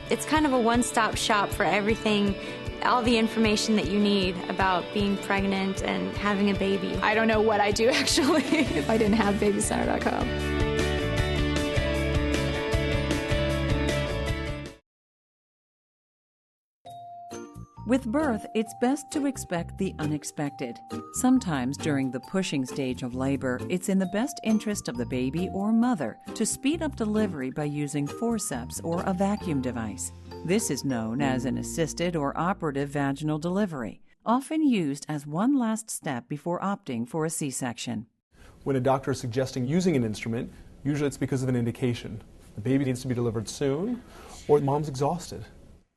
It's kind of a one-stop shop for everything, all the information that you need about being pregnant and having a baby. I don't know what I'd do actually if I didn't have BabyCenter.com. With birth, it's best to expect the unexpected. Sometimes during the pushing stage of labor, it's in the best interest of the baby or mother to speed up delivery by using forceps or a vacuum device. This is known as an assisted or operative vaginal delivery, often used as one last step before opting for a C-section. When a doctor is suggesting using an instrument, usually it's because of an indication. The baby needs to be delivered soon, or mom's exhausted.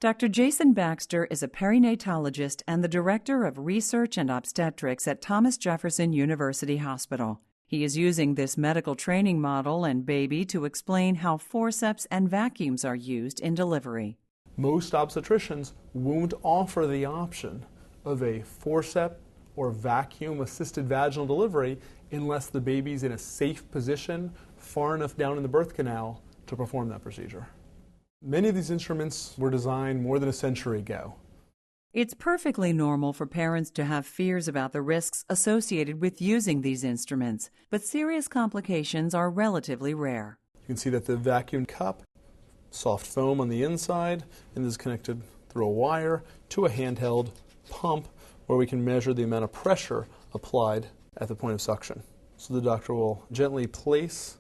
Dr. Jason Baxter is a perinatologist and the Director of Research and Obstetrics at Thomas Jefferson University Hospital. He is using this medical training model and baby to explain how forceps and vacuums are used in delivery. Most obstetricians won't offer the option of a forceps or vacuum-assisted vaginal delivery unless the baby's in a safe position far enough down in the birth canal to perform that procedure. Many of these instruments were designed more than a century ago. It's perfectly normal for parents to have fears about the risks associated with using these instruments, but serious complications are relatively rare. You can see that the vacuum cup, soft foam on the inside, and this is connected through a wire to a handheld pump where we can measure the amount of pressure applied at the point of suction. So the doctor will gently place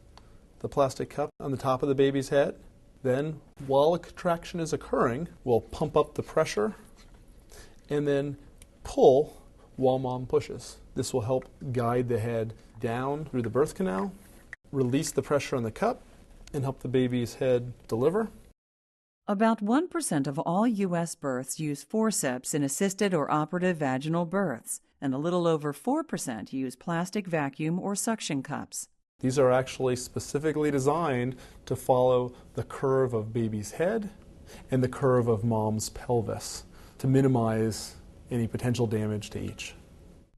the plastic cup on the top of the baby's head. Then, while a contraction is occurring, we'll pump up the pressure and then pull while mom pushes. This will help guide the head down through the birth canal, release the pressure on the cup, and help the baby's head deliver. About 1% of all U.S. births use forceps in assisted or operative vaginal births, and a little over 4% use plastic vacuum or suction cups. These are actually specifically designed to follow the curve of baby's head and the curve of mom's pelvis to minimize any potential damage to each.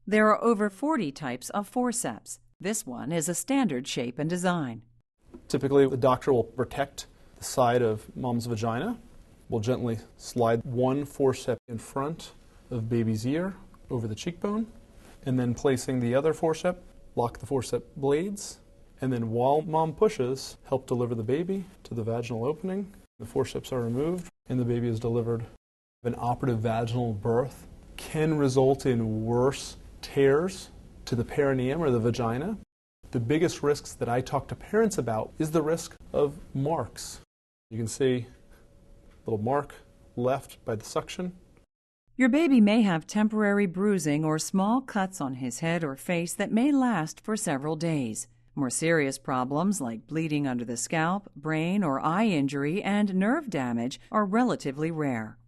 There are over 40 types of forceps. This one is a standard shape and design. Typically, the doctor will protect the side of mom's vagina. We'll gently slide one forceps in front of baby's ear over the cheekbone, and then placing the other forceps, lock the forceps blades, and then while mom pushes, help deliver the baby to the vaginal opening. The forceps are removed and the baby is delivered. An operative vaginal birth can result in worse tears to the perineum or the vagina. The biggest risks that I talk to parents about is the risk of marks. You can see a little mark left by the suction. Your baby may have temporary bruising or small cuts on his head or face that may last for several days. More serious problems like bleeding under the scalp, brain or eye injury, and nerve damage are relatively rare.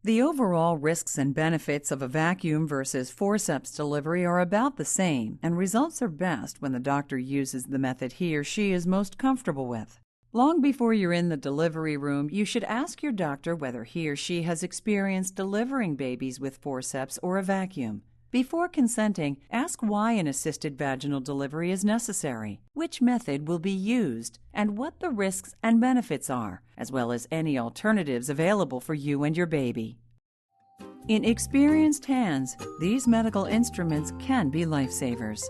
The overall risks and benefits of a vacuum versus forceps delivery are about the same, and results are best when the doctor uses the method he or she is most comfortable with. Long before you're in the delivery room, you should ask your doctor whether he or she has experienced delivering babies with forceps or a vacuum. Before consenting, ask why an assisted vaginal delivery is necessary, which method will be used, and what the risks and benefits are, as well as any alternatives available for you and your baby. In experienced hands, these medical instruments can be lifesavers.